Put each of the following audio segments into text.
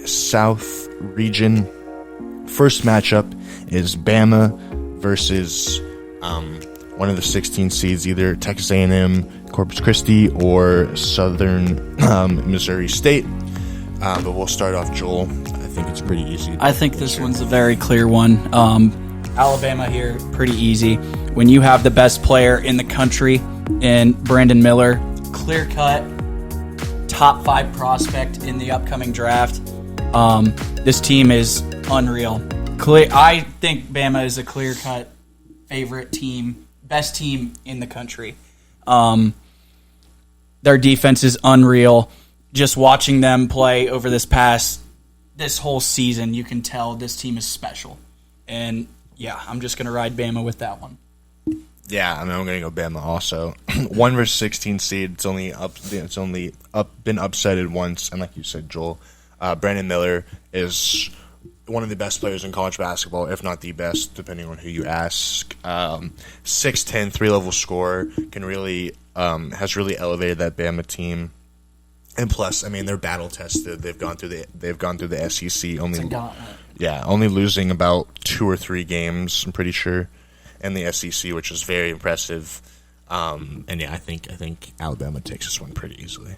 South region. First matchup is Bama versus one of the 16 seeds, either Texas A&M, Corpus Christi, or Southern Missouri State. But we'll start off, Joel. I think it's pretty easy. I think this one's a very clear one. Alabama here, pretty easy. When you have the best player in the country in Brandon Miller, clear-cut, top 5 prospect in the upcoming draft. This team is unreal. I think Bama is a clear-cut favorite team, best team in the country. Their defense is unreal. Just watching them play over this whole season, you can tell this team is special. And yeah, I'm just going to ride Bama with that one. Yeah, I'm going to go Bama also. 1 versus 16 seed. It's only been upsetted once, and like you said, Joel, Brandon Miller is one of the best players in college basketball, if not the best, depending on who you ask. 6'10", 3-level scorer can really has really elevated that Bama team. And plus, I mean, they're battle tested. They've gone through the SEC. Only losing about 2 or 3 games, I'm pretty sure, in the SEC, which is very impressive. And yeah, I think Alabama takes this one pretty easily.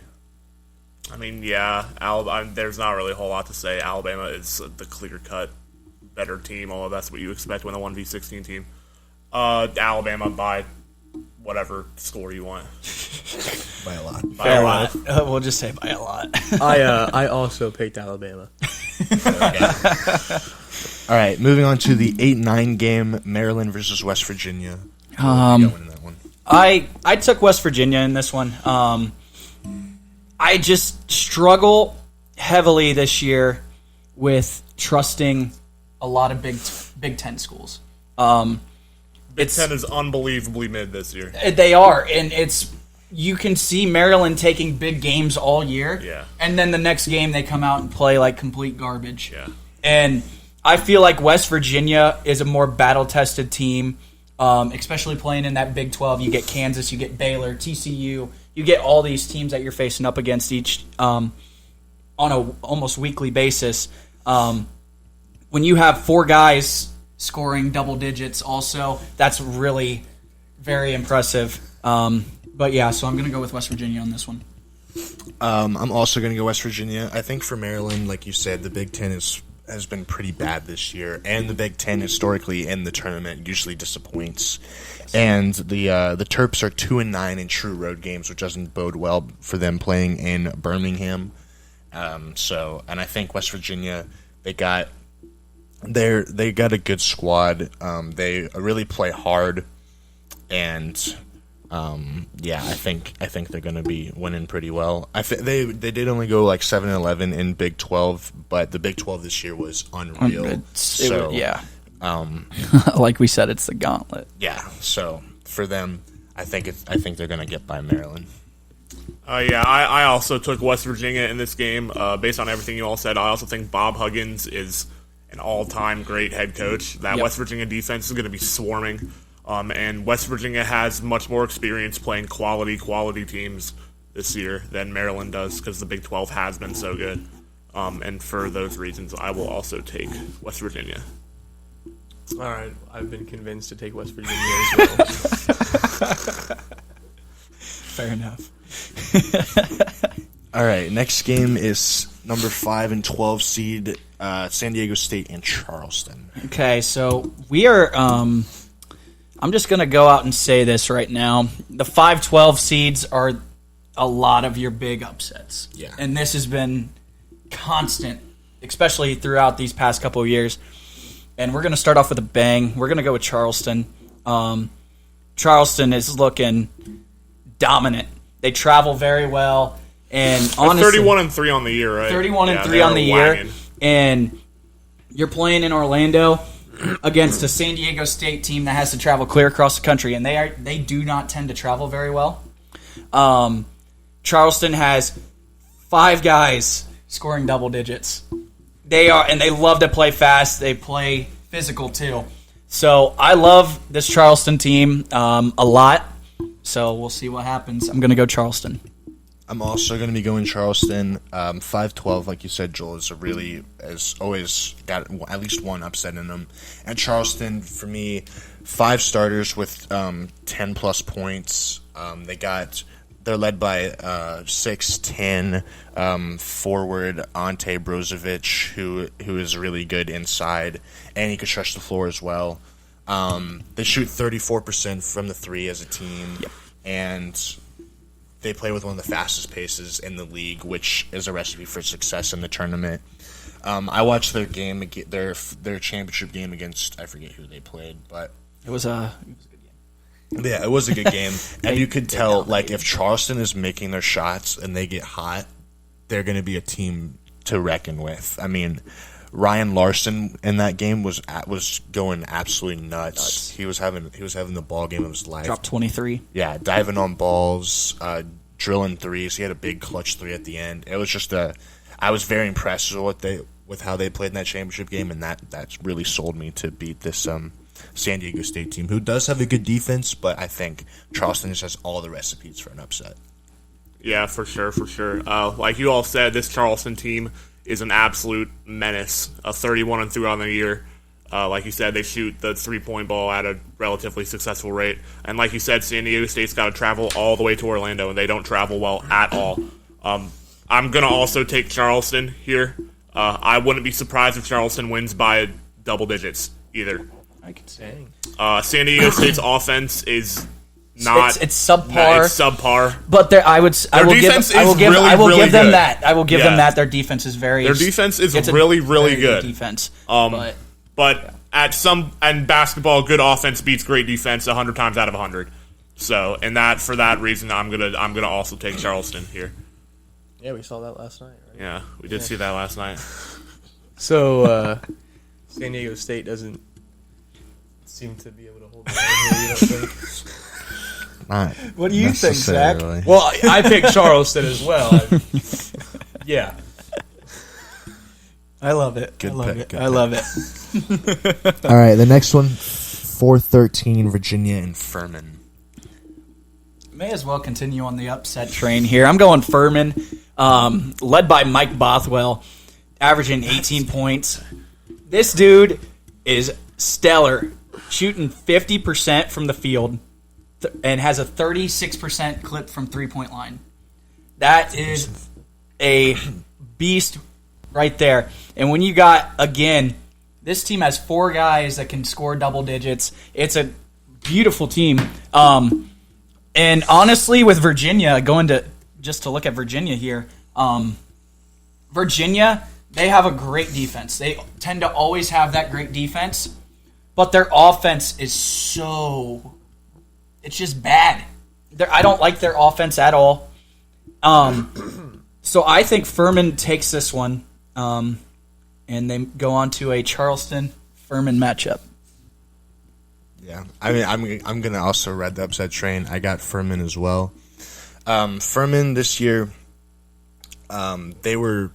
I mean, yeah, there's not really a whole lot to say. Alabama is the clear-cut better team, although that's what you expect when a 1v16 team. Alabama by whatever score you want. By a lot. By a lot. We'll just say by a lot. I also picked Alabama. All right, moving on to the 8-9 game, Maryland versus West Virginia. In that one? I took West Virginia in this one. I just struggle heavily this year with trusting a lot of Big Ten schools. Big Ten is unbelievably mid this year. They are, and you can see Maryland taking big games all year, yeah, and then the next game they come out and play like complete garbage. Yeah. And I feel like West Virginia is a more battle-tested team, especially playing in that Big 12. You get Kansas, you get Baylor, TCU. You get all these teams that you're facing up against each on a almost weekly basis. When you have 4 guys scoring double digits also, that's really very impressive. But yeah, so I'm going to go with West Virginia on this one. I'm also going to go West Virginia. I think for Maryland, like you said, the Big Ten has been pretty bad this year, and the Big Ten historically in the tournament usually disappoints. Yes. And the Terps are 2-9 in true road games, which doesn't bode well for them playing in Birmingham. And I think West Virginia, they got a good squad. They really play hard, and I think they're going to be winning pretty well. They did only go like 7-11 in Big 12, but the Big 12 this year was unreal. Like we said, it's the gauntlet. Yeah. So for them, I think they're going to get by Maryland. I also took West Virginia in this game based on everything you all said. I also think Bob Huggins is an all-time great head coach. That West Virginia defense is going to be swarming. And West Virginia has much more experience playing quality teams this year than Maryland does because the Big 12 has been so good. And for those reasons, I will also take West Virginia. All right, I've been convinced to take West Virginia as well. Fair enough. All right, next game is number 5 and 12 seed San Diego State and Charleston. Okay, so we are. I'm just going to go out and say this right now. The 5-12 seeds are a lot of your big upsets. Yeah. And this has been constant, especially throughout these past couple of years. And we're going to start off with a bang. We're going to go with Charleston. Charleston is looking dominant. They travel very well. And honestly, 31-3 on the year, right? 31-3 on the year. And you're playing in Orlando against a San Diego State team that has to travel clear across the country, and they do not tend to travel very well. Charleston has 5 guys scoring double digits. They love to play fast. They play physical too. So I love this Charleston team a lot. So we'll see what happens. I'm going to go Charleston. I'm also going to be going Charleston. 5-12, like you said, Joel, has always got at least one upset in them. And Charleston, for me, 5 starters with 10-plus points. They're led by 6'10" forward Ante Brozovic, who is really good inside, and he could stretch the floor as well. They shoot 34% from the 3 as a team, and they play with one of the fastest paces in the league, which is a recipe for success in the tournament. I watched their game, their championship game against, I forget who they played, but It was a good game. yeah, it was a good game, and you could tell, like, if Charleston is making their shots and they get hot, they're going to be a team to reckon with. I mean, Ryan Larson in that game was going absolutely nuts. He was having the ball game of his life. Dropped 23. Yeah, diving on balls, drilling threes. He had a big clutch 3 at the end. It was just I was very impressed with how they played in that championship game, and that really sold me to beat this San Diego State team, who does have a good defense, but I think Charleston just has all the recipes for an upset. Yeah, for sure. Like you all said, this Charleston team is an absolute menace. 31-3 on the year. Like you said, they shoot the 3-point ball at a relatively successful rate. And like you said, San Diego State's got to travel all the way to Orlando, and they don't travel well at all. I'm going to also take Charleston here. I wouldn't be surprised if Charleston wins by double digits either. I could say. San Diego State's offense is not. It's subpar. It's subpar. But I will give them that. I will give them Yeah. that. Their defense is very. Their defense is it's a really very good. Defense. But in basketball, good offense beats great defense 100 times out of 100. So, for that reason, I'm gonna also take Charleston here. Yeah, we saw that last night, right? Yeah, we did see that last night. So, San Diego State doesn't seem to be able to hold it down here, you don't think? Not What do you think, Zach? necessarily. Well, I picked Charleston as well. Yeah. I love it. Good I love pick, it. good I pick. love it. All right, the next one, 4-13, Virginia and Furman. May as well continue on the upset train here. I'm going Furman, led by Mike Bothwell, averaging 18 points. This dude is stellar, shooting 50% from the field and has a 36% clip from three-point line. That is a beast right there. And when you got, again, this team has 4 guys that can score double digits. It's a beautiful team. And honestly, with Virginia, just to look at Virginia here, Virginia, they have a great defense. They tend to always have that great defense, but their offense is it's just bad. I don't like their offense at all. So I think Furman takes this one, and they go on to a Charleston-Furman matchup. Yeah, I mean, I'm gonna also ride the upset train. I got Furman as well. Furman this year, they were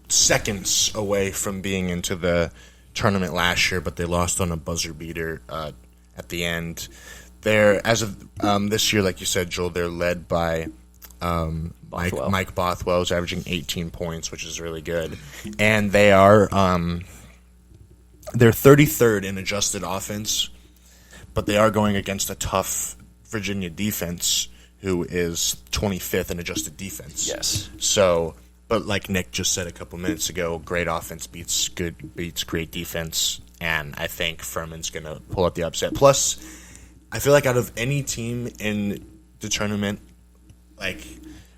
seconds away from being into the tournament last year, but they lost on a buzzer beater at the end. They're, as of this year, like you said, Joel, they're led by Mike Bothwell, who's averaging 18 points, which is really good, and they are they're 33rd in adjusted offense. But they are going against a tough Virginia defense, who is 25th in adjusted defense. Yes. So, but like Nick just said a couple minutes ago, great offense beats great defense, and I think Furman's going to pull out the upset. Plus, I feel like out of any team in the tournament, like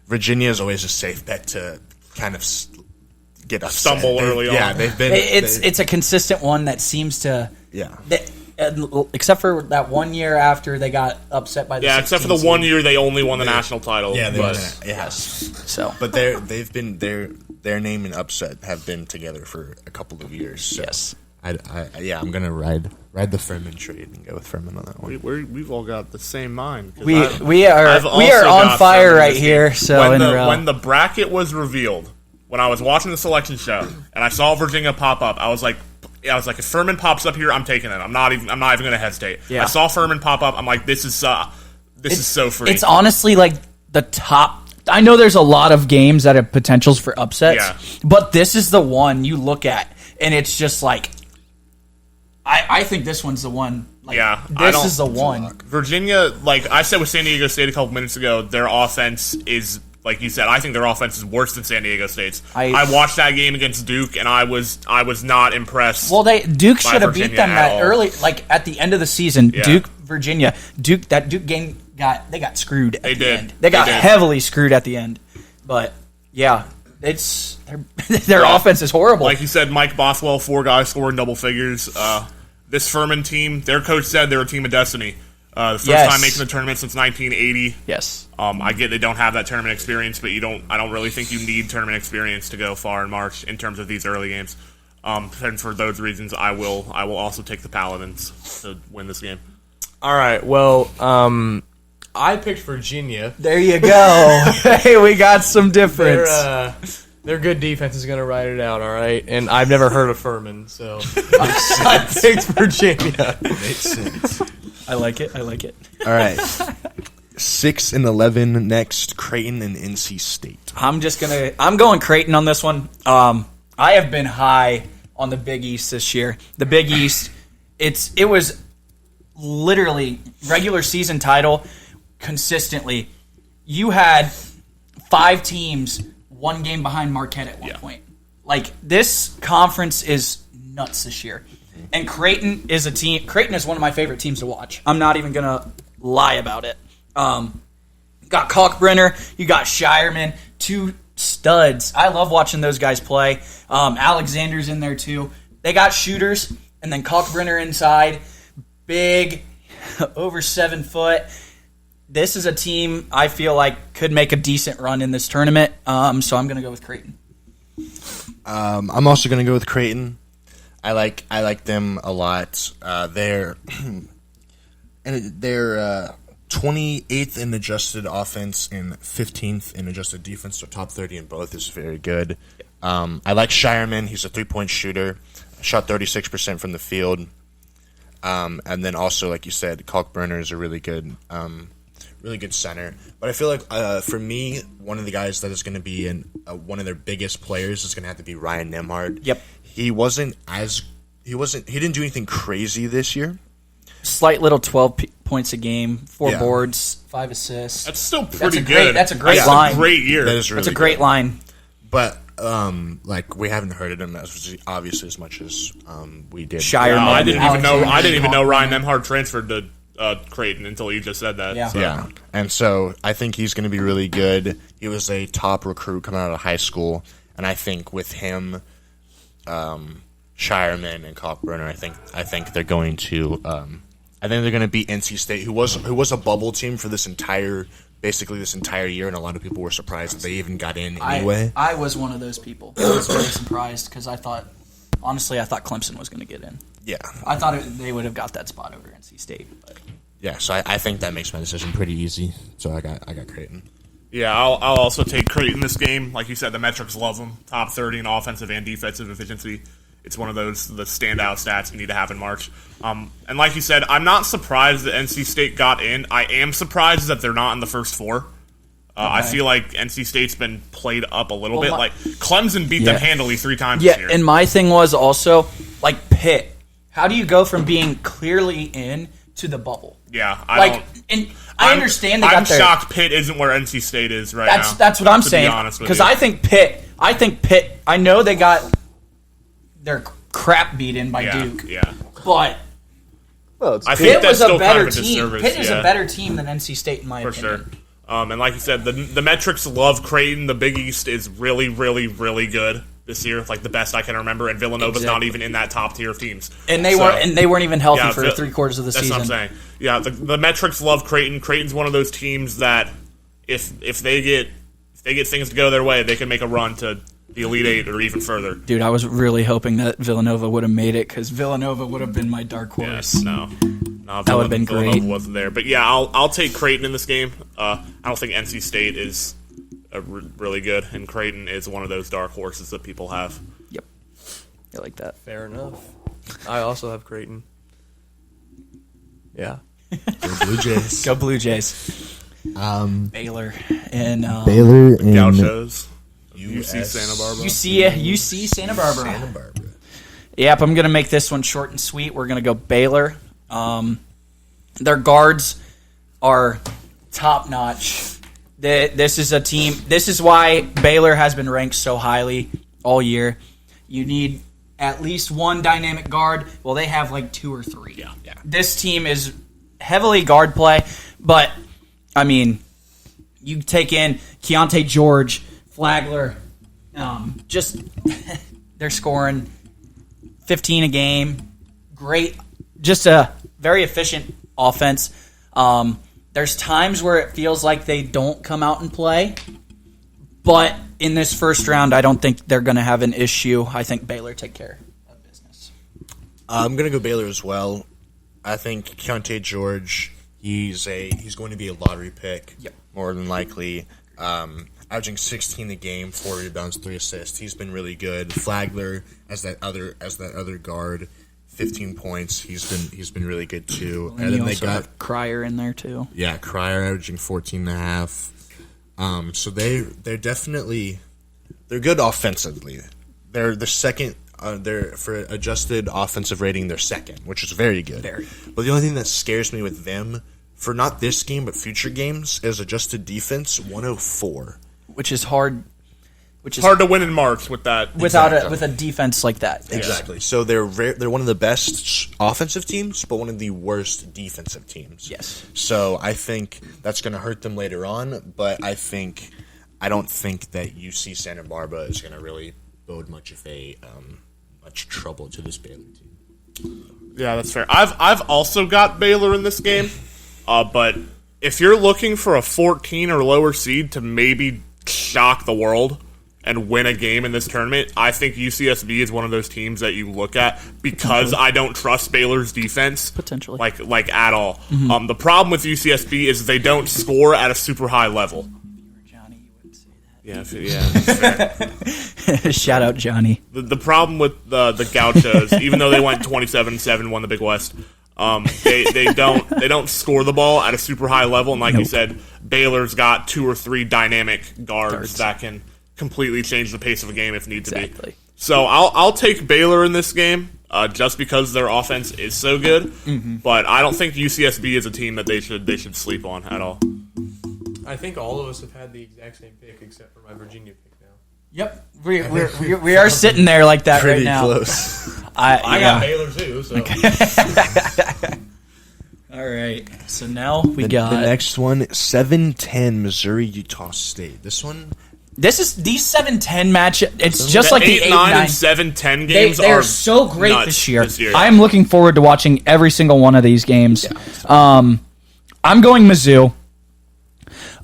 Virginia is always a safe bet to kind of get upset. Stumble early on. Yeah, they've been. It's a consistent one that seems to. Yeah. Except for that 1 year after they got upset by the 16 except for the seed. 1 year they only won the national title. Yeah, Yes. So But their name and upset have been together for a couple of years. So yes. I'm gonna ride the Furman trade and go with Furman on that one. We've all got the same mind. 'cause We are I've also on got fire Furman right this here. game. So when the bracket was revealed, when I was watching the selection show and I saw Virginia pop up, I was like, if Furman pops up here, I'm taking it. I'm not even going to hesitate. Yeah. I saw Furman pop up. I'm like, this is so free. It's honestly like the top I know there's a lot of games that have potentials for upsets, Yeah. but this is the one you look at, and it's just like, I think this one's the one. Like, Yeah, this is the one. Virginia, like I said with San Diego State a couple minutes ago, their offense is, like you said, I think their offense is worse than San Diego State's. I watched that game against Duke, and I was not impressed. Well, Duke should have beat Virginia them at that all. early, like at the end of the season. Yeah. Duke, Virginia, that Duke game got screwed. They did. They got They did. heavily screwed at the end. But yeah, it's their offense is horrible. Like you said, Mike Bothwell, 4 guys scoring double figures. This Furman team, their coach said they're a team of destiny. The first Yes. time making the tournament since 1980. Yes. I get they don't have that tournament experience, but I don't really think you need tournament experience to go far in March in terms of these early games. And for those reasons, I will also take the Paladins to win this game. All right. Well, I picked Virginia. There you go. Hey, we got some difference. Their good defense is going to ride it out, all right? And I've never heard of Furman, so I picked Virginia. Makes sense. I like it. All right. 6 and 11 next. Creighton and NC State. I'm going Creighton on this one. I have been high on the Big East this year. The Big East, it was literally regular season title consistently. You had 5 teams, 1 game behind Marquette at one point. Like, this conference is nuts this year. And Creighton is one of my favorite teams to watch. I'm not even going to lie about it. Got Kalkbrenner, you got Shireman, 2 studs. I love watching those guys play. Alexander's in there too. They got shooters, and then Kalkbrenner inside, big, over 7 foot. This is a team I feel like could make a decent run in this tournament. So I'm going to go with Creighton. I'm also going to go with Creighton. I like them a lot. They're 28th in adjusted offense and 15th in adjusted defense, so top 30 in both is very good. I like Shireman. He's a 3-point shooter. Shot 36% from the field. And then also, like you said, Kalkbrenner is a really good center. But I feel like for me, one of the guys that is going to be one of their biggest players is going to have to be Ryan Nembhard. Yep. He didn't do anything crazy this year. Slight little 12 points a game, 4 Yeah. boards, 5 assists. That's still pretty That's a good. that's a great That's line. a great year. That is really That's a great good. line. But like we haven't heard of him obviously as much as we did. Shireman. I didn't even know. Alexander, I didn't even know Ryan Kalkbrenner. Nembhard transferred to Creighton until you just said that. Yeah. So. Yeah, and so I think he's going to be really good. He was a top recruit coming out of high school, and I think with him, Shireman and Kalkbrenner, I think they're going to. I think they're going to beat NC State, who was a bubble team for this entire year, and a lot of people were surprised that they even got in anyway. I was one of those people. I was very surprised because I thought Clemson was going to get in. Yeah, I thought they would have got that spot over NC State. But. yeah. So I think that makes my decision pretty easy. So I got Creighton. Yeah, I'll also take Creighton this game. Like you said, the metrics love them. Top 30 in offensive and defensive efficiency. It's one of the standout stats you need to have in March. And like you said, I'm not surprised that NC State got in. I am surprised that they're not in the first 4. I feel like NC State's been played up a little bit. Like Clemson beat them handily 3 times this year. And my thing was also like Pitt. How do you go from being clearly in to the bubble? Yeah, I understand they got I'm their. shocked Pitt isn't where NC State is right now. That's what I'm to saying. Be honest with Because you. I think Pitt. I know they got their crap beat in by Duke. Yeah. But Well, it's I think Pitt that's was still a better kind of a team. disservice, Pitt is yeah. a better team than NC State in my For opinion. sure. And like you said, the metrics love Creighton. The Big East is really, really, really good this year. Like the best I can remember, and Villanova's not even in that top tier of teams. And they weren't even healthy Yeah, for 3/4 of the that's season. what I'm saying. Yeah, the metrics love Creighton. Creighton's one of those teams that if they get things to go their way, they can make a run to the Elite Eight or even further. Dude, I was really hoping that Villanova would have made it because Villanova would have been my dark horse. Yes, no, That would've been great. Villanova wasn't there, but yeah, I'll take Creighton in this game. I don't think NC State is really good, and Creighton is one of those dark horses that people have. Yep. I like that. fair enough. I also have Creighton. Yeah. Go Blue Jays. Go Blue Jays. Baylor and Baylor and Gauchos. UC UC Santa Barbara. UC Santa Barbara. Santa Barbara. Yep, I'm gonna make this one short and sweet. We're gonna go Baylor. Their guards are top notch. This is a team. This is why Baylor has been ranked so highly all year. You need at least one dynamic guard. Well, they have like 2 or 3. Yeah. This team is heavily guard play, but I mean, you take in Keontae George, Flagler, just they're scoring 15 a game. Great, just a very efficient offense. There's times where it feels like they don't come out and play, but in this first round, I don't think they're going to have an issue. I think Baylor take care of business. I'm gonna go Baylor as well. I think Keontae George, he's going to be a lottery pick. Yep. More than likely. Averaging 16 a game, 4 rebounds, 3 assists. He's been really good. Flagler as that other guard, 15 points. He's been really good too. And then they got Cryer in there too. Yeah, Cryer averaging 14.5. So they're definitely good offensively. They're the second. They're for adjusted offensive rating. They're second, which is very good. Very. But the only thing that scares me with them for not this game but future games is adjusted defense 104. Which is hard. Which is Hard to win in March with that. with a defense like that. Exactly. So they're one of the best offensive teams, but one of the worst defensive teams. Yes. So I think that's going to hurt them later on. But I don't think that UC Santa Barbara is going to really bode much trouble to this Baylor team. Yeah, that's fair. I've also got Baylor in this game, but if you're looking for a 14 or lower seed to maybe shock the world and win a game in this tournament, I think UCSB is one of those teams that you look at because I don't trust Baylor's defense Potentially. like at all. The problem with UCSB is they don't score at a super high level. Johnny, you wouldn't say Yeah, that's fair. that. Shout out Johnny. The problem with the Gauchos, even though they went 27-7, won the Big West, they don't score the ball at a super high level, and like you said, Baylor's got 2 or 3 dynamic guards that can completely change the pace of a game if need to Exactly. be. So I'll take Baylor in this game just because their offense is so good, but I don't think UCSB is a team that they should sleep on at all. I think all of us have had the exact same pick except for my Virginia pick now. Yep, we are sitting there like that Pretty right now. close. I got Baylor too, so All right, so now we got the next one, 7-10 Missouri Utah State. This one, these 7-10 match. It's just like the 8-9 8-9 and 7-10 games They're are so great nuts this year. this year. I'm looking forward to watching every single one of these games. I'm going Mizzou.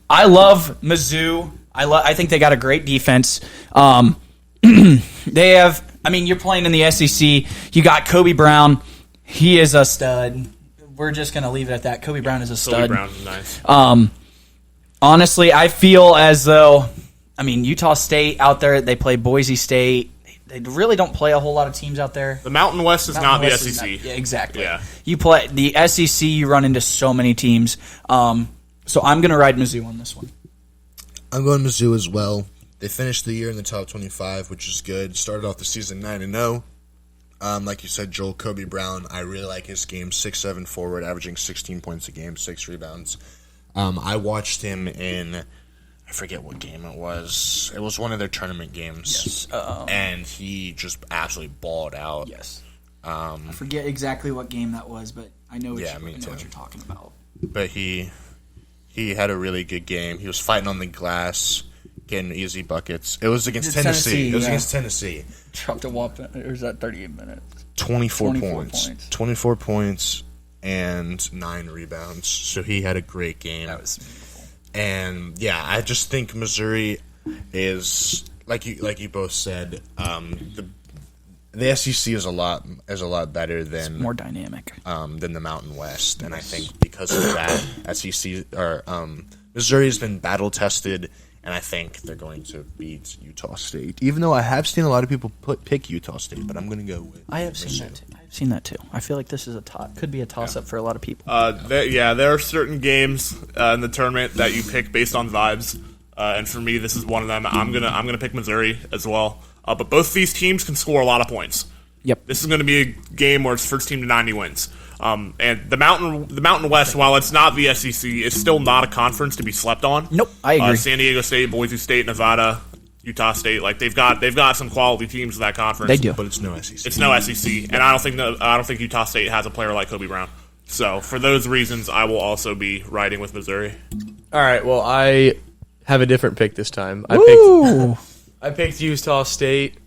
I love Mizzou. I think they got a great defense. They have. I mean, you're playing in the SEC. You got Kobe Brown. He is a stud. We're just going to leave it at that. Kobe Brown is a stud. Kobe Brown is nice. Honestly, I feel as though, I mean, Utah State out there, they play Boise State. They really don't play a whole lot of teams out there. The Mountain West is not the West is SEC. yeah, exactly. Yeah. You play the SEC, you run into so many teams. So I'm going to ride Mizzou on this one. I'm going Mizzou as well. They finished the year in the top 25, which is good. Started off the season 9-0. Like you said, Joel Kobe Brown, I really like his game. 6'7" forward, averaging 16 points a game, 6 rebounds. I watched him in, I forget what game it was. It was one of their tournament games. Yes. And he just absolutely balled out. Yes. I forget exactly what game that was, but I know what, Yeah, you, me I know too. what you're talking about. But he had a really good game. He was fighting on the glass, getting easy buckets. It was against It's Tennessee. It was yeah. against Tennessee. Dropped a whopping, or was that 38 minutes? 24 24 points. points. 24 points and 9 rebounds. So he had a great game. That was beautiful. And yeah, I just think Missouri is like you both said. The SEC is a lot better than More dynamic. than the Mountain West, and I think because of that, SEC or Missouri has been battle tested, and I think they're going to beat Utah State. Even though I have seen a lot of people pick Utah State, but I'm going to go with I have seen Mizzou. that too. I've Seen that too. I feel like this is could be a toss-up for a lot of people. There are certain games in the tournament that you pick based on vibes, and for me, this is one of them. I'm gonna pick Missouri as well. But both these teams can score a lot of points. Yep. This is going to be a game where it's first team to 90 wins. And the Mountain West, while it's not the SEC, is still not a conference to be slept on. Nope, I agree. San Diego State, Boise State, Nevada, Utah State, like they've got some quality teams in that conference. They do. But it's no SEC. It's no SEC, and I don't think Utah State has a player like Kobe Brown. So for those reasons, I will also be riding with Missouri. All right. Well, I have a different pick this time. Woo! I picked Utah State.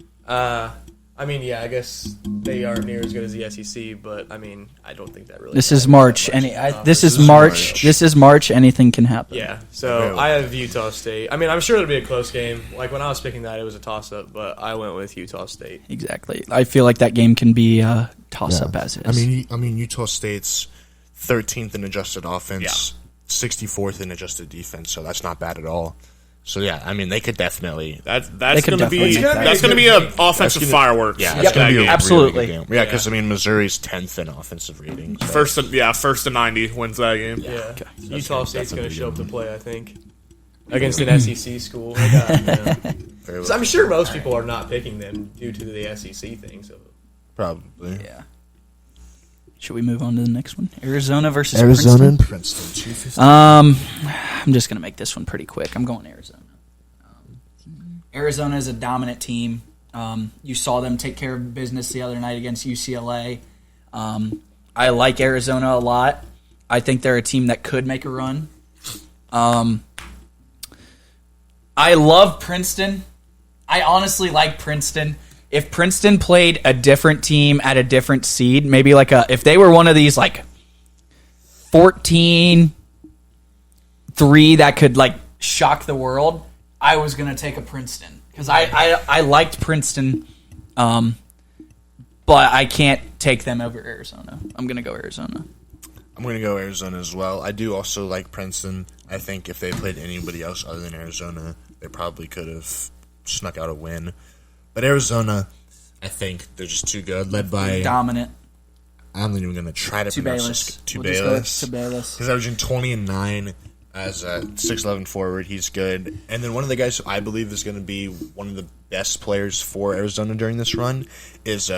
I mean, yeah, I guess they aren't near as good as the SEC, but I mean, I don't think that really. This is matters March. that much. This is March. This is March. Anything can happen. Yeah, so I have Utah State. I mean, I'm sure it'll be a close game. Like when I was picking that, it was a toss-up, but I went with Utah State. Exactly. I feel like that game can be a toss-up as is. I mean, Utah State's 13th in adjusted offense, 64th in adjusted defense, so that's not bad at all. So yeah, I mean, they could definitely. That's could going to definitely be make that. that's going to be an offensive fireworks. Yeah, in that's going that to be game. a Absolutely. really good game. Yeah, because I mean, Missouri's 10th in offensive rating. So. First to 90 wins that game. Yeah, Okay. Utah State's going to definitely show up good to play, I think, against an SEC school. They got, you know. 'Cause I'm sure most people are not picking them due to the SEC thing. So Probably. Yeah. Should we move on to the next one? Arizona versus Arizona and Princeton. Princeton. 250. I'm just going to make this one pretty quick. I'm going Arizona. Arizona is a dominant team. You saw them take care of business the other night against UCLA. I like Arizona a lot. I think they're a team that could make a run. I love Princeton. I honestly like Princeton. If Princeton played a different team at a different seed, maybe if they were one of these 14-3 that could shock the world, I was going to take a Princeton because I liked Princeton, but I can't take them over Arizona. I'm going to go Arizona. I'm going to go Arizona as well. I do also like Princeton. I think if they played anybody else other than Arizona, they probably could have snuck out a win. But Arizona, I think they're just too good, led by... Dominant. I'm not even going to try to pronounce this. Tubelis. He's averaging 20 and 9 as a 6'11" forward. He's good. And then one of the guys who I believe is going to be one of the best players for Arizona during this run is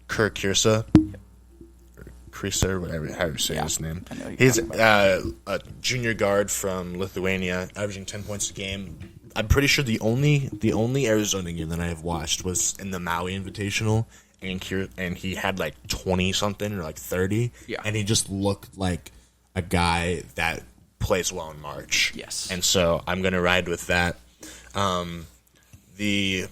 Kerr Kirsa. Krisa, or whatever, how you say his name. He's a junior guard from Lithuania, averaging 10 points a game. I'm pretty sure the only Arizona game that I have watched was in the Maui Invitational, and he had 20 something or 30, and he just looked like a guy that plays well in March. Yes, and so I'm gonna ride with that. The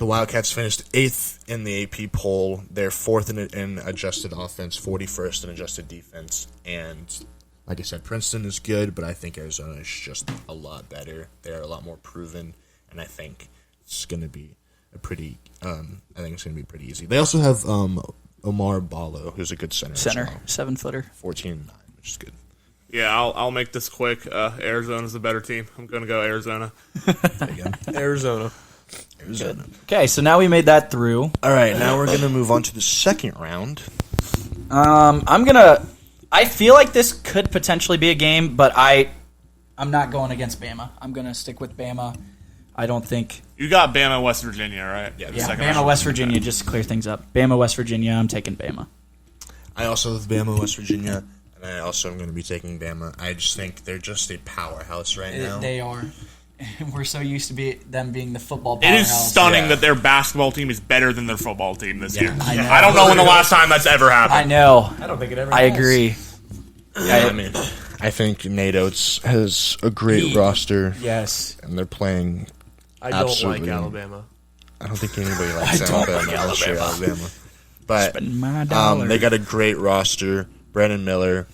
Wildcats finished 8th in the AP poll. They're 4th in adjusted offense, 41st in adjusted defense, and like I said, Princeton is good, but I think Arizona is just a lot better. They're a lot more proven, and I think it's going to be pretty easy. They also have Omar Ballo, who's a good center. as well. 7-footer. 14 and 9, which is good. Yeah, I'll make this quick. Arizona's the better team. I'm going to go Arizona. Arizona. Okay, so now we made that through. All right, now we're going to move on to the second round. I feel like this could potentially be a game, but I'm not going against Bama. I'm going to stick with Bama. I don't think... You got Bama, West Virginia, right? Yeah, Bama, West Virginia, just to clear things up. Bama, West Virginia, I'm taking Bama. I also have Bama, West Virginia, and I also am going to be taking Bama. I just think they're just a powerhouse right now. They are. We're so used to them being the football It powerhouse. is stunning that their basketball team is better than their football team this year. I know. I don't know when the last time that's ever happened. I know. I don't think it ever. I has. agree. I mean, I think Nate Oates has a great roster, Yes. and they're playing. I don't Absolutely. like Alabama. I don't think anybody likes Alabama. I'll share Alabama. But Spend my dollar. they got a great roster. Brandon Miller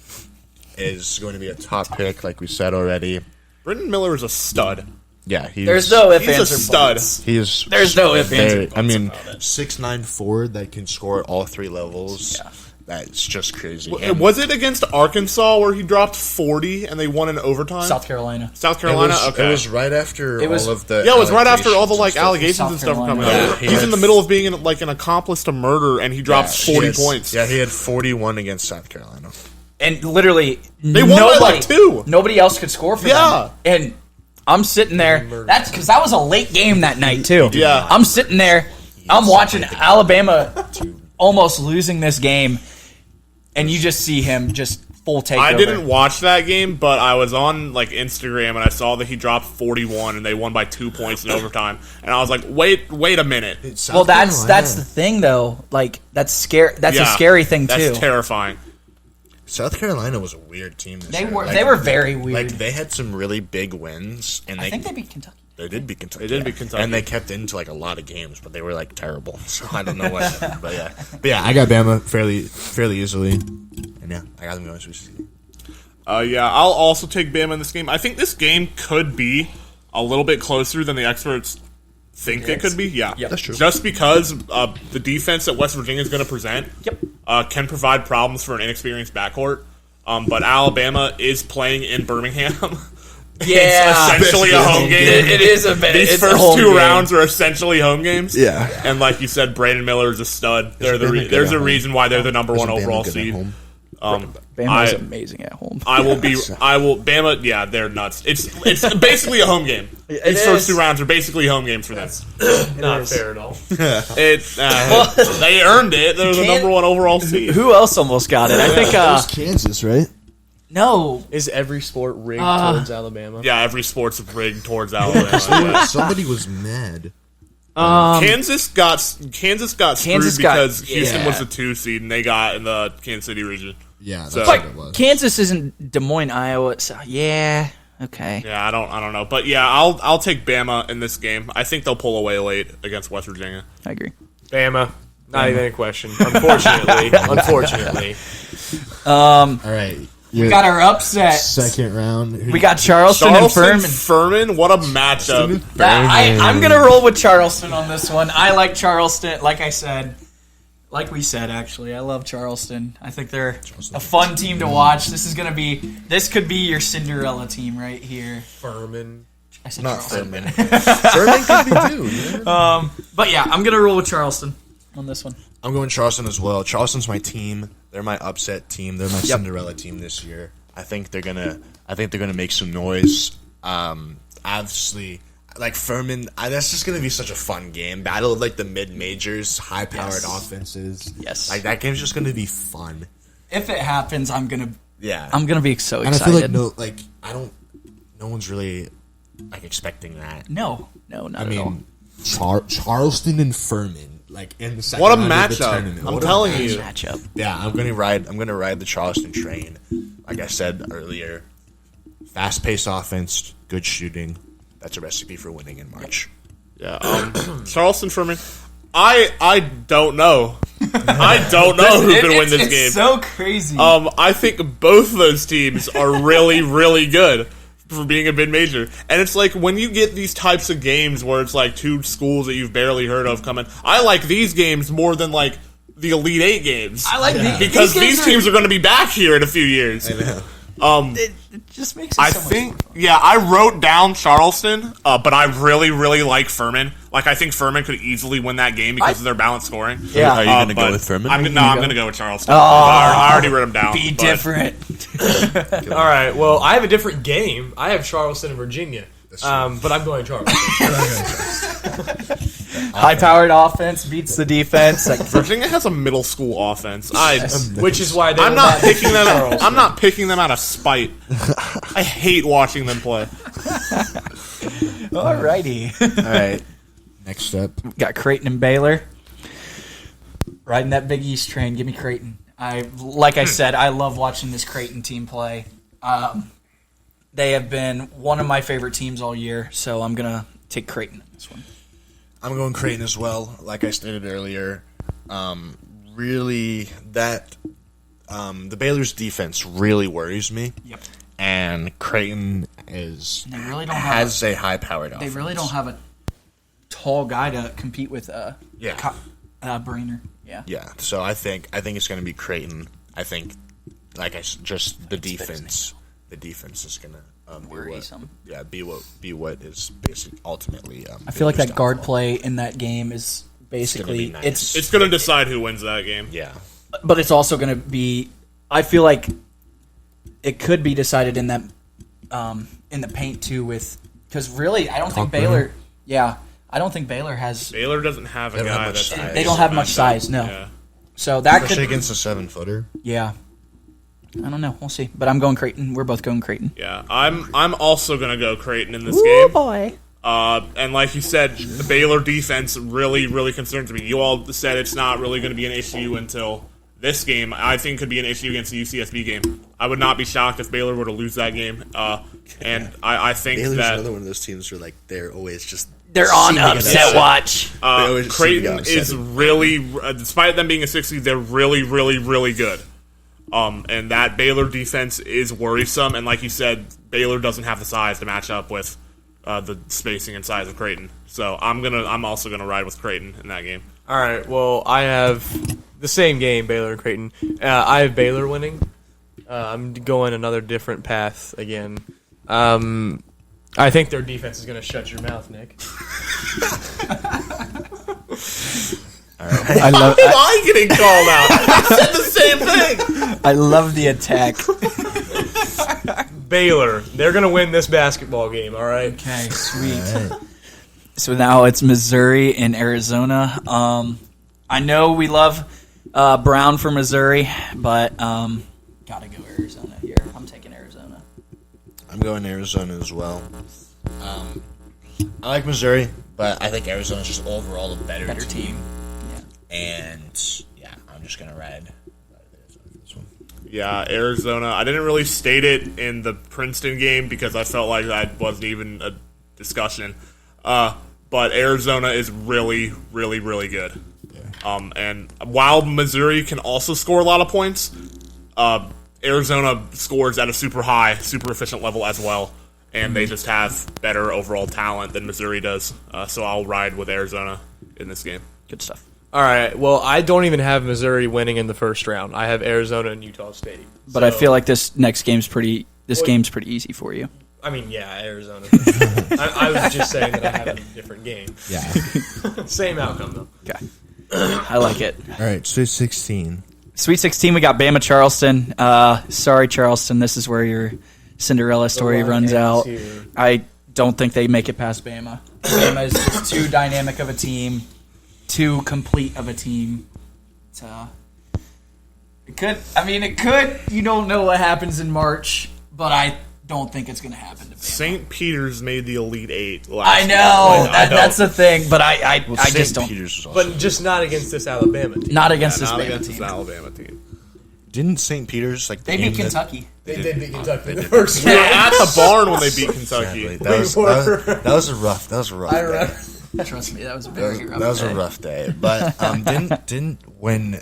is going to be a top pick, like we said already. Brendan Miller is a stud. Yeah, There's no ifs, He's a ands, or stud. buts. He is. There's no ifs, ands, or I buts mean, about it. 6'9" forward that can score at all three levels. Yeah. That's just crazy. Was it against Arkansas where he dropped 40 and they won in overtime? South Carolina. South Carolina. It was right after It was- all of the. Yeah, it was right after all the like allegations South and stuff were coming Carolina. out. Yeah, He's in the middle of being an accomplice to murder, and he dropped 40 points. Yeah, he had 41 against South Carolina. And literally, They won by, like, 2. Nobody else could score for Yeah. them. And I'm sitting there. That's because that was a late game that night too. Yeah. I'm sitting there. I'm watching Alabama almost losing this game, and you just see him just full takeover. I didn't watch that game, but I was on like Instagram and I saw that he dropped 41 and they won by 2 points in overtime. And I was like, wait a minute. Well, that's the thing though. Like that's scary. That's a scary thing too. That's terrifying. South Carolina was a weird team this year. They were very weird. Like they had some really big wins, and I think they beat Kentucky. They did beat Kentucky. They did beat Kentucky. And they kept into like a lot of games, but they were like terrible. So I don't know what. But yeah, I got Bama fairly easily, and yeah, I got them going to UCC. Yeah, I'll also take Bama in this game. I think this game could be a little bit closer than the experts think it could be. Yeah, That's true. Just because the defense that West Virginia is going to present can provide problems for an inexperienced backcourt. But Alabama is playing in Birmingham. Yeah, It's essentially a home game. It is a bit. These It's a first home 2 game. rounds are essentially home games. Yeah. And like you said, Braden Miller is a stud. Bama good There's at a home? reason why they're the number one Isn't Bama overall good at seed. home? Bama is amazing at home. Bama, yeah, they're nuts. It's basically a home game. These first 2 rounds are basically home games for them. Not fair at all. They earned it. They're the number one overall seed. Who else almost got it? I think. Kansas, right? No, Is every sport rigged towards Alabama? Yeah, every sport's rigged towards Alabama. Somebody was mad. Kansas got screwed because Houston yeah. was the 2 seed and they got in the Kansas City region. Yeah, that's So- what it was. Kansas isn't Des Moines, Iowa. So yeah, okay. Yeah, I don't know, but yeah, I'll take Bama in this game. I think they'll pull away late against West Virginia. I agree. Bama. Not even a question. Unfortunately. All right, We got our upset. second round. We got Charleston and Furman. Furman, what a matchup. I'm gonna roll with Charleston on this one. I like Charleston. Like we said, actually, I love Charleston. I think they're a fun team to watch. This could be your Cinderella team right here. Furman. I said Not Charleston. Furman. Furman could be too. Yeah. But yeah, I'm gonna roll with Charleston on this one. I'm going Charleston as well. Charleston's my team. They're my upset team. They're my Cinderella team this year. I think they're gonna make some noise. Obviously, like Furman, that's just gonna be such a fun game. Battle of like the mid majors, high powered offenses. Yes. like that game's just gonna be fun. If it happens, I'm gonna be so And excited. I feel like no one's really like expecting that. No, not I at all. mean, Charleston and Furman, like in the second What a round of the matchup. tournament. I'm What a telling matchup. you. Matchup. Yeah, I'm gonna ride the Charleston train. Like I said earlier, fast paced offense, good shooting. That's a recipe for winning in March. Yeah, Charleston, Furman. I don't know. I don't know who can win this It's game. so crazy. I think both of those teams are really, really good for being a mid-major. And it's like when you get these types of games where it's like 2 schools that you've barely heard of coming, I like these games more than like the Elite 8 games. I like because these these teams are going to be back here in a few years. It just makes it I so much think, more fun. yeah, I wrote down Charleston, but I really, really like Furman. Like, I think Furman could easily win that game because of their balanced scoring. Yeah. Are you gonna But go with Furman? I'm going to go with Charleston. Oh, I already wrote them down. Be but- different. All right. Well, I have a different game. I have Charleston and Virginia. But I'm going Charleston. High-powered offense beats the defense. Like, Virginia has a middle school offense. Which is why I'm not picking them. I'm not picking them out of spite. I hate watching them play. alrighty. All right. Next up, Got Creighton and Baylor. Riding that Big East train. Give me Creighton. Like I said, I love watching this Creighton team play. They have been one of my favorite teams all year, so I'm going to take Creighton in this one. I'm going Creighton as well. Like I stated earlier, really the Baylor's defense really worries me. Yep. And Creighton has They a high-powered offense. They really don't have a tall guy to compete with Yeah. Brainer. Yeah. Yeah, so I think it's going to be Creighton. I think, just the defense. The defense is going to Worrisome. be what is basically ultimately. I feel like Baylor's that guard downfall. play in that game is basically nice. It's going to decide who wins that game. Yeah, but it's also going to be. I feel like it could be decided in that in the paint too, because really I don't think Baylor. Yeah, I don't think Baylor has. Baylor doesn't have a They don't guy have much that's. size. They don't have much size. No, Yeah. so that especially could. against a 7-footer. Yeah, I don't know. We'll see. But I'm going Creighton. We're both going Creighton. Yeah, I'm also going to go Creighton in this game. Boy. And like you said, the Baylor defense really, really concerns me. You all said it's not really going to be an issue until this game. I think could be an issue against the UCSB game. I would not be shocked if Baylor were to lose that game. And I think Baylor's that another one of those teams where they're always just They're on seeming upset upset. watch. always seem to Creighton get upset. is really, despite them being a 6 seed, they're really, really, really good. And that Baylor defense is worrisome. And like you said, Baylor doesn't have the size to match up with the spacing and size of Creighton. So I'm also gonna ride with Creighton in that game. All right. Well, I have the same game, Baylor and Creighton. I have Baylor winning. I'm going another different path again. I think their defense is going to shut your mouth, Nick. I love. Why am I getting called out? I said the same thing. I love the attack. Baylor, they're going to win this basketball game. All right. Okay, sweet. So now it's Missouri and Arizona. I know we love Brown for Missouri, but gotta go Arizona here. I'm taking Arizona. I'm going Arizona as well. I like Missouri, but I think Arizona's just overall a better team. Yeah. And yeah, I'm just gonna ride Arizona for this one. Yeah, Arizona. I didn't really state it in the Princeton game because I felt like that wasn't even a discussion. But Arizona is really, really, really good. Yeah. And while Missouri can also score a lot of points, Arizona scores at a super high, super efficient level as well. And they just have better overall talent than Missouri does. So I'll ride with Arizona in this game. Good stuff. All right. Well, I don't even have Missouri winning in the first round. I have Arizona and Utah State. But I feel like this next game's pretty. This game's pretty easy for you. I mean, yeah, Arizona. I was just saying that I have a different game. Yeah. Same outcome, though. Okay. I like it. All right, Sweet 16. Sweet 16, we got Bama Charleston. Sorry, Charleston. This is where your Cinderella story runs out. Here. I don't think they make it past Bama. Bama is just too dynamic of a team, too complete of a team. It could. You don't know what happens in March, but I don't think it's going to happen to Bama. St. Peter's made the Elite Eight last I year. know. Like, I That's don't- the thing, but I St. just don't. Peter's was also But just not against this Alabama team. Not against this not Bama against team. this Alabama team. Didn't St. Peter's like They beat Kentucky. They did beat Kentucky in the first We were round. at the barn when they beat Kentucky. Exactly. That was a rough. That was a rough. I day. remember. Trust me, that was a very rough. That was a day. rough day. But didn't when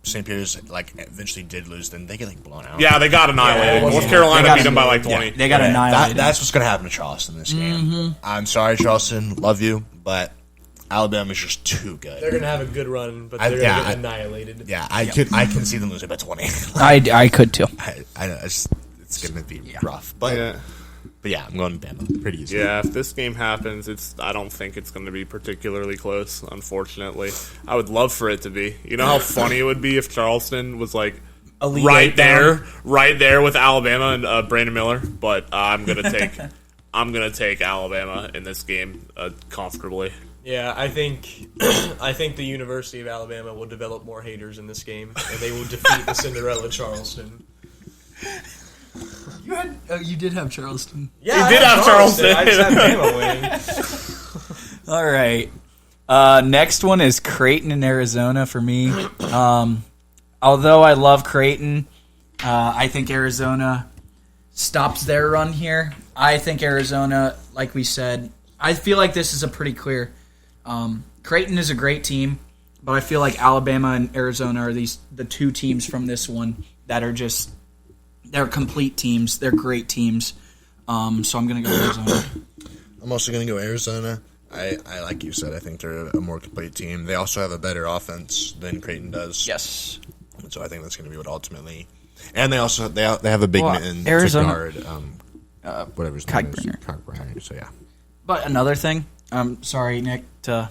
St. Peter's eventually did lose, then they get blown out. Yeah, they got annihilated. Yeah, North they Carolina got beat them by like 20. They got annihilated. That's what's going to happen to Charleston this game. I'm sorry, Charleston. Love you, but Alabama's just too good. They're going to have a good run, but they're going to get annihilated. Yeah, I can see them losing by 20. I could too. I know it's going to be rough, but yeah, I'm going Bama. Pretty easy. Yeah, if this game happens, I don't think it's going to be particularly close, unfortunately. I would love for it to be. You know how funny it would be if Charleston was like Elite right Eight there with Alabama and Brandon Miller, but I'm going to take Alabama in this game comfortably. Yeah, I think the University of Alabama will develop more haters in this game, and they will defeat the Cinderella Charleston. You did have Charleston. Yeah, He did have Charleston. I just had Bama winning. All right. Next one is Creighton in Arizona for me. Although I love Creighton, I think Arizona stops their run here. I think Arizona, like we said, I feel like this is a pretty clear. Creighton is a great team, but I feel like Alabama and Arizona are the two teams from this one that are just they're complete teams. They're great teams. So I'm going to go Arizona. I'm also going to go Arizona. I like you said, I think they're a more complete team. They also have a better offense than Creighton does. Yes. So I think that's going to be what ultimately. And they also they have a big man Arizona, to guard whatever his name is. Kalkbrenner. So yeah. But another thing, I'm sorry, Nick, to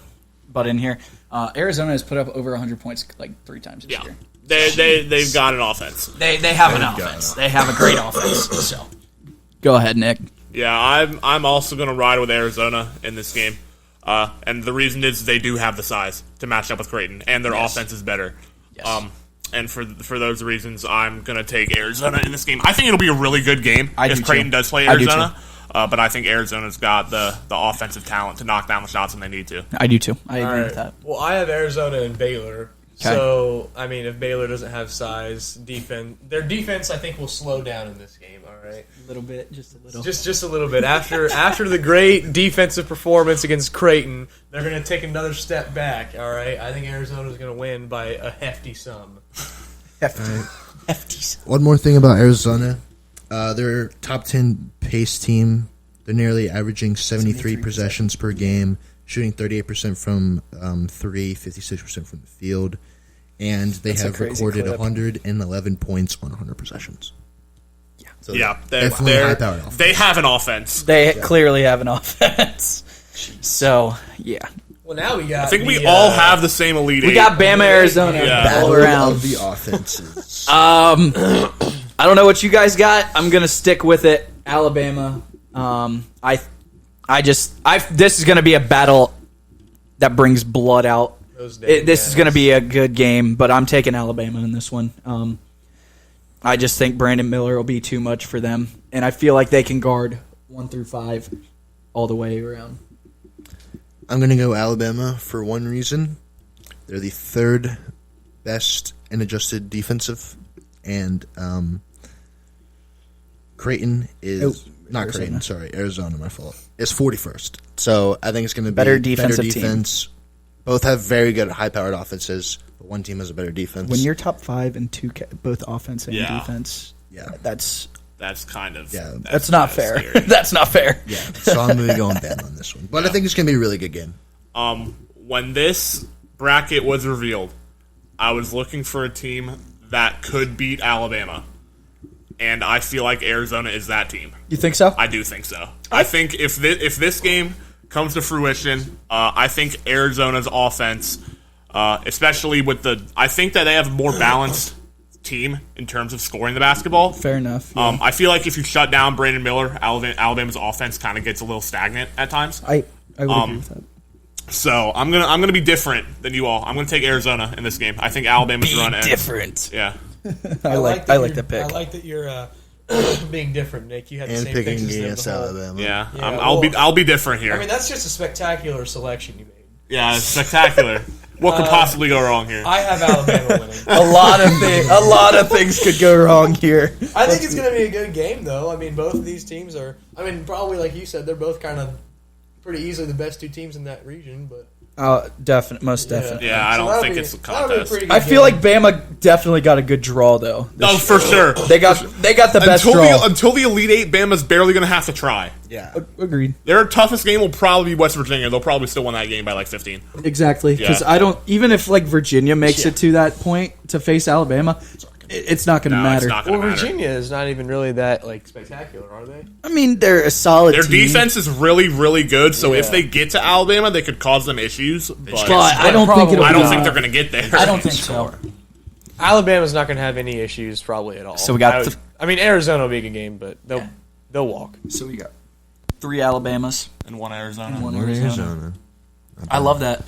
butt in here. Arizona has put up over 100 points like 3 times this year. They've got an offense. They have an offense. They have a great offense. So go ahead, Nick. Yeah, I'm also going to ride with Arizona in this game. And the reason is they do have the size to match up with Creighton, and their offense is better. Yes. And for those reasons, I'm going to take Arizona in this game. I think it'll be a really good game if Creighton does play Arizona. But I think Arizona's got the offensive talent to knock down the shots when they need to. I do too. I agree All with that. Well, I have Arizona and Baylor. Okay. So, I mean, if Baylor doesn't have size, their defense, I think, will slow down in this game. All right, A little bit, just a little. just a little bit. After the great defensive performance against Creighton, they're going to take another step back. All right, I think Arizona's going to win by a hefty sum. hefty. One more thing about Arizona. They're top 10 pace team. They're nearly averaging 73 possessions per game, shooting 38% from 3, 56% from the field. And they have recorded 111 points on 100 possessions. Yeah. So they have an offense. They clearly have an offense. So, yeah. Well, now we got. I think we all have the same Elite Eight. We got Bama, Arizona all around. Of the offenses. I don't know what you guys got. I'm gonna stick with it. Alabama. This is gonna be a battle that brings blood out. This is gonna be a good game, but I'm taking Alabama in this one. I just think Brandon Miller will be too much for them, and I feel like they can guard 1 through 5 all the way around. I'm going to go Alabama for one reason. They're the 3rd best in adjusted defensive, and Creighton is Arizona, my fault. It's 41st. So I think it's going to be better defensive defense. Both have very good high-powered offenses, but one team has a better defense. When you're top 5 and 2, both offense and defense, that's kind of that's not fair. That's not fair. Yeah, so I'm going to go on Bama on this one. But I think it's going to be a really good game. When this bracket was revealed, I was looking for a team that could beat Alabama, and I feel like Arizona is that team. You think so? I do think so. I think if this game comes to fruition, I think Arizona's offense, especially with I think that they have a more balanced team in terms of scoring the basketball. Fair enough. Yeah. I feel like if you shut down Brandon Miller, Alabama's offense kind of gets a little stagnant at times. I would agree with that. So I'm gonna be different than you all. I'm gonna take Arizona in this game. I think Alabama's run ends. Different. Yeah. I like the pick. I like that you're being different, Nick. You had the And same picking picks as them against before. Alabama. Yeah. Yeah, I'll be different here. I mean, that's just a spectacular selection you made. Yeah, it's spectacular. What could possibly go wrong here? I have Alabama winning. A lot of things could go wrong here. I think it's going to be a good game, though. I mean, both of these teams are. I mean, probably like you said, they're both kind of pretty easily the best 2 teams in that region. But Most definitely. Yeah, I don't think it's a contest. I feel like Bama definitely got a good draw though. No, for sure. They got the best draw. Until the Elite Eight, Bama's barely going to have to try. Yeah. Agreed. Their toughest game will probably be West Virginia. They'll probably still win that game by like 15. Exactly, because Yeah. I don't even if like Virginia makes it to that point to face Alabama, it's not going to matter. It's not going to matter. Virginia is not even really that spectacular, are they? I mean, they're a solid Their team. defense is really, really good. So if Yeah. they get to Alabama, they could cause them issues. But I don't think it'll I don't be- think they're going to get there. I don't think so. Alabama's not going to have any issues probably at all. So we got I mean, Arizona will be a good game, but they'll walk. So we got 3 Alabamas And one Arizona. and 1 Arizona. I love that.